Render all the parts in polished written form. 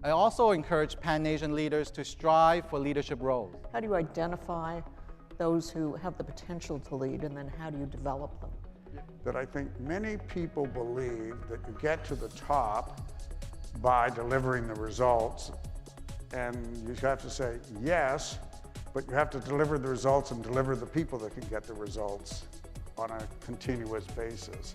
I also encourage Pan-Asian leaders to strive for leadership roles. How do you identify those who have the potential to lead, and then how do you develop them? That I think many people believe that you get to the top by delivering the results, and you have to say yes, but you have to deliver the results and deliver the people that can get the results on a continuous basis.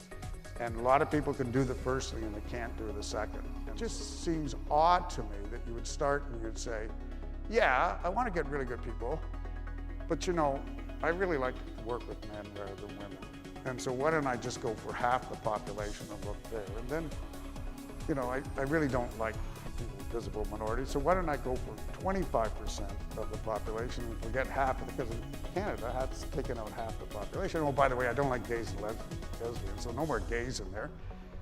And a lot of people can do the first thing and they can't do the second. It just seems odd to me that you would start and you'd say, yeah, I want to get really good people, but you know, I really like to work with men rather than women. And so why don't I just go for half the population and look there? And then, you know, I really don't like people with visible minorities, so why don't I go for 25% of the population and forget half, because in Canada, that's taken out half the population. Oh, by the way, I don't like gays and lesbians, so no more gays in there.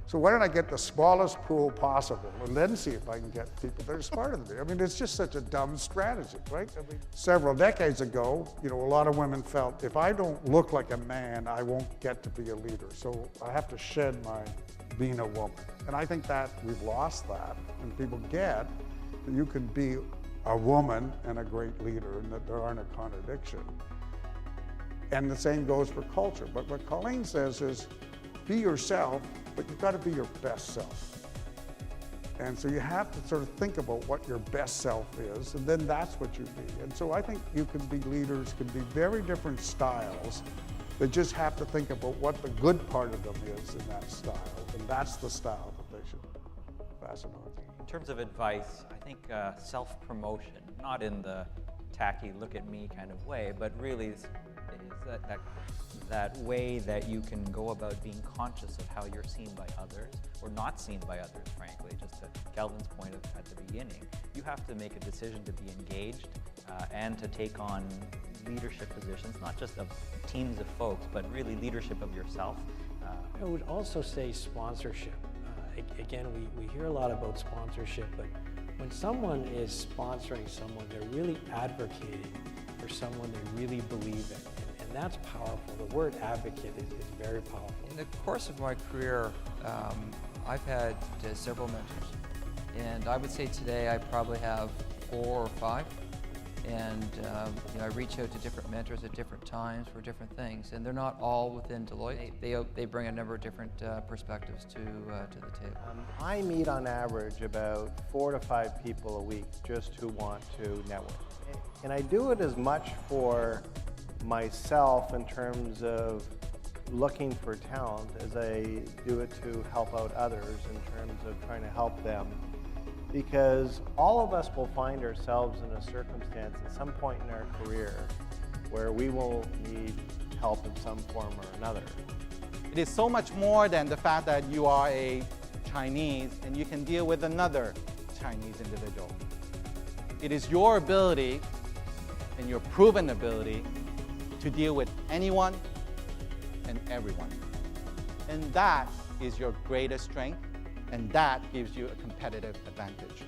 So why don't I get the smallest pool possible and then see if I can get people that are smarter than me? I mean, it's just such a dumb strategy, right? I mean, several decades ago, you know, a lot of women felt, if I don't look like a man, I won't get to be a leader. So I have to shed my being a woman. And I think that we've lost that, and people get that you can be a woman and a great leader, and that there aren't a contradiction. And the same goes for culture. But what Colleen says is, be yourself, but you've got to be your best self. And so you have to sort of think about what your best self is, and then that's what you be. And so I think you can be leaders, can be very different styles. They just have to think about what the good part of them is in that style, and that's the style that they should fasten on. In terms of advice, I think self-promotion, not in the tacky look at me kind of way, but really is that way that you can go about being conscious of how you're seen by others, or not seen by others, frankly. Just to Kelvin's point at the beginning, you have to make a decision to be engaged and to take on leadership positions, not just of teams of folks, but really leadership of yourself. I would also say sponsorship. Again, we hear a lot about sponsorship, but when someone is sponsoring someone, they're really advocating for someone they really believe in. And that's powerful. The word advocate is very powerful. In the course of my career, I've had several mentors. And I would say today I probably have 4 or 5. And you know, I reach out to different mentors at different times for different things. And they're not all within Deloitte. They bring a number of different perspectives to the table. I meet on average about 4 to 5 people a week just who want to network. And I do it as much for myself in terms of looking for talent as I do it to help out others in terms of trying to help them. Because all of us will find ourselves in a circumstance at some point in our career where we will need help in some form or another. It is so much more than the fact that you are a Chinese and you can deal with another Chinese individual. It is your ability and your proven ability to deal with anyone and everyone. And that is your greatest strength, and that gives you a competitive advantage.